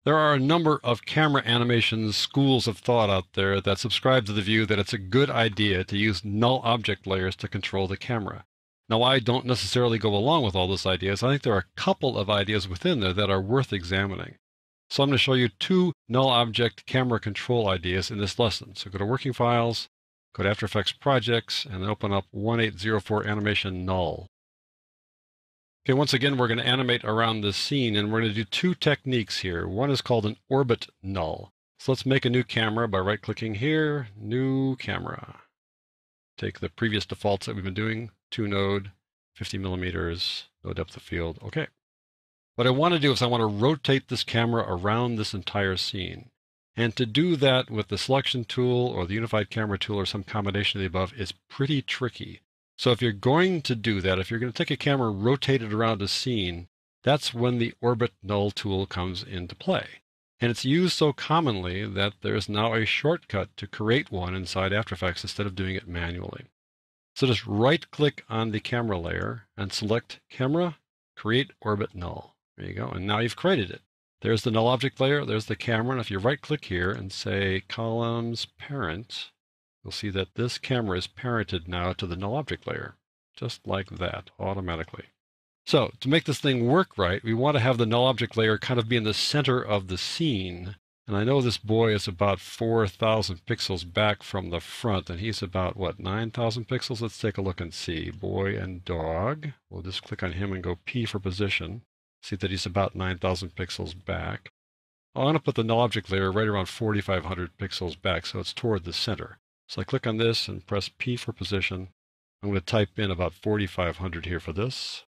There are a number of camera animation schools of thought out there that subscribe to the view that it's a good idea to use null object layers to control the camera. Now, I don't necessarily go along with all those ideas. I think there are a couple of ideas within there that are worth examining. So I'm going to show you two null object camera control ideas in this lesson. So go to Working Files, go to After Effects Projects, and then open up 1804 Animation Null. Okay, once again, we're going to animate around this scene, and we're going to do two techniques here. One is called an orbit null. So let's make a new camera by right-clicking here, New Camera. Take the previous defaults that we've been doing, 2-node, 50 millimeters, no depth of field. Okay. What I want to do is I want to rotate this camera around this entire scene. And to do that with the selection tool or the unified camera tool or some combination of the above is pretty tricky. So if you're going to do that, if you're going to take a camera, rotate it around a scene, that's when the Orbit Null tool comes into play. And it's used so commonly that there's now a shortcut to create one inside After Effects instead of doing it manually. So just right-click on the camera layer and select Camera, Create Orbit Null. There you go. And now you've created it. There's the null object layer. There's the camera. And if you right-click here and say Columns Parent, you'll see that this camera is parented now to the null object layer, just like that, automatically. So to make this thing work right, we want to have the null object layer kind of be in the center of the scene. And I know this boy is about 4,000 pixels back from the front, and he's about, what, 9,000 pixels? Let's take a look and see. Boy and dog. We'll just click on him and go P for position. See that he's about 9,000 pixels back. I'm going to put the null object layer right around 4,500 pixels back, so it's toward the center. So I click on this and press P for position. I'm going to type in about 4,500 here for this.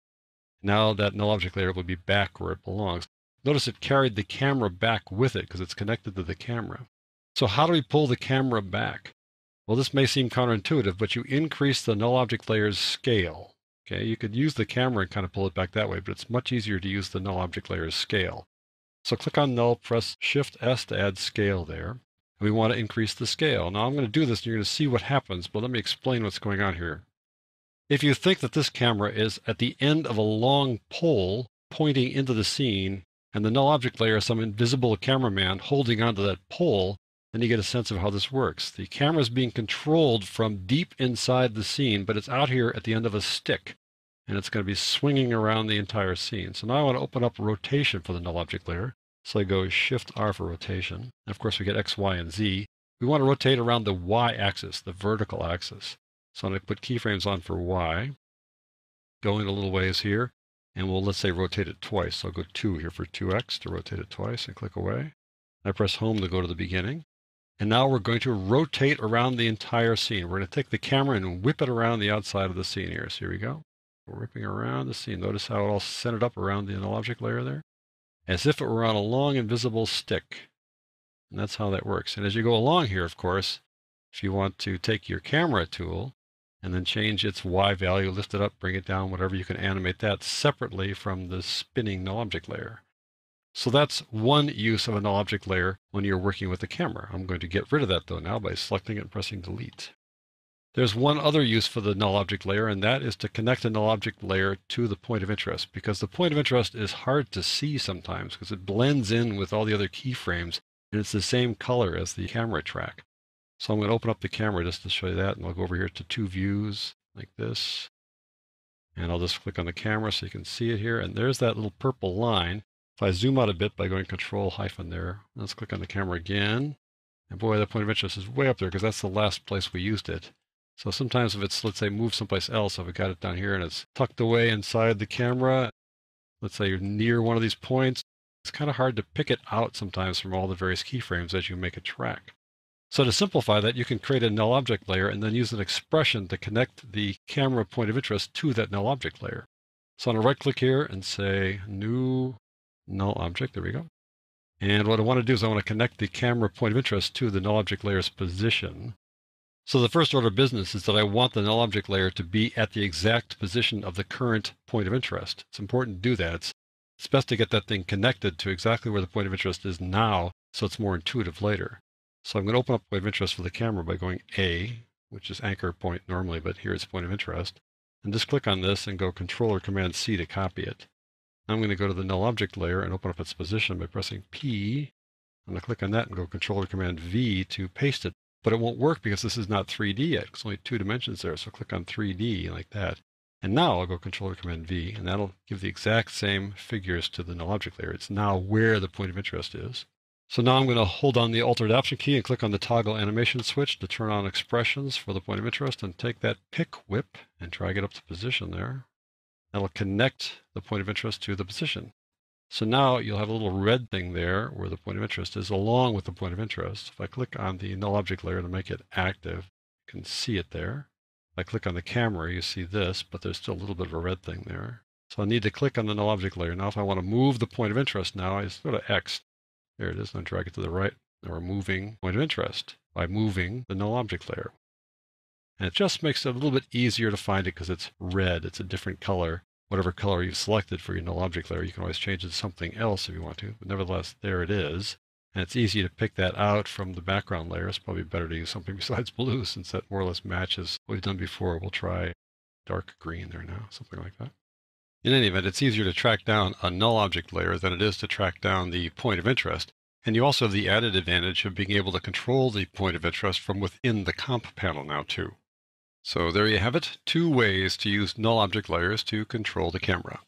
Now that null object layer will be back where it belongs. Notice it carried the camera back with it because it's connected to the camera. So how do we pull the camera back? Well, this may seem counterintuitive, but you increase the null object layer's scale. Okay, you could use the camera and kind of pull it back that way, but it's much easier to use the null object layer's scale. So click on null, press Shift S to add scale there. We want to increase the scale. Now I'm going to do this and you're going to see what happens, but let me explain what's going on here. If you think that this camera is at the end of a long pole pointing into the scene, and the null object layer is some invisible cameraman holding onto that pole, then you get a sense of how this works. The camera is being controlled from deep inside the scene, but it's out here at the end of a stick, and it's going to be swinging around the entire scene. So now I want to open up rotation for the null object layer. So I go Shift R for rotation. Of course, we get X, Y, and Z. We want to rotate around the Y axis, the vertical axis. So I'm going to put keyframes on for Y. Going a little ways here, and we'll, let's say, rotate it twice. So I'll go 2 here for 2X to rotate it twice and click away. I press Home to go to the beginning. And now we're going to rotate around the entire scene. We're going to take the camera and whip it around the outside of the scene here. So here we go. We're whipping around the scene. Notice how it all centered up around the null object layer there, as if it were on a long invisible stick. And that's how that works. And as you go along here, of course, if you want to take your camera tool and then change its Y value, lift it up, bring it down, whatever, you can animate that separately from the spinning null object layer. So that's one use of a null object layer when you're working with the camera. I'm going to get rid of that though now by selecting it and pressing delete. There's one other use for the null object layer, and that is to connect the null object layer to the point of interest, because the point of interest is hard to see sometimes because it blends in with all the other keyframes and it's the same color as the camera track. So I'm going to open up the camera just to show you that, and I'll go over here to 2 views like this. And I'll just click on the camera so you can see it here. And there's that little purple line. If I zoom out a bit by going Control- there, let's click on the camera again. And boy, the point of interest is way up there because that's the last place we used it. So sometimes if it's, let's say, moved someplace else, if we got it down here and it's tucked away inside the camera, let's say you're near one of these points, it's kind of hard to pick it out sometimes from all the various keyframes as you make a track. So to simplify that, you can create a null object layer and then use an expression to connect the camera point of interest to that null object layer. So I'm going to right-click here and say New Null Object. There we go. And what I want to do is I want to connect the camera point of interest to the null object layer's position. So the first order of business is that I want the null object layer to be at the exact position of the current point of interest. It's important to do that. It's best to get that thing connected to exactly where the point of interest is now, so it's more intuitive later. So I'm going to open up point of interest for the camera by going A, which is anchor point normally, but here it's point of interest. And just click on this and go Control or Command C to copy it. I'm going to go to the null object layer and open up its position by pressing P. I'm going to click on that and go Control or Command V to paste it. But it won't work because this is not 3D yet. It's only 2 dimensions there. So click on 3D like that. And now I'll go Control or Command V, and that'll give the exact same figures to the null object layer. It's now where the point of interest is. So now I'm going to hold on the Alt or Option key and click on the toggle animation switch to turn on expressions for the point of interest, and take that pick whip and drag it up to position there. That'll connect the point of interest to the position. So now you'll have a little red thing there where the point of interest is along with the point of interest. If I click on the null object layer to make it active, you can see it there. If I click on the camera, you see this, but there's still a little bit of a red thing there. So I need to click on the null object layer. Now if I want to move the point of interest now, I just go to X. There it is, and I drag it to the right. Now we're moving point of interest by moving the null object layer. And it just makes it a little bit easier to find it because it's red. It's a different color. Whatever color you've selected for your null object layer, you can always change it to something else if you want to. But nevertheless, there it is. And it's easy to pick that out from the background layer. It's probably better to use something besides blue since that more or less matches what we've done before. We'll try dark green there now, something like that. In any event, it's easier to track down a null object layer than it is to track down the point of interest. And you also have the added advantage of being able to control the point of interest from within the comp panel now too. So there you have it, 2 ways to use null object layers to control the camera.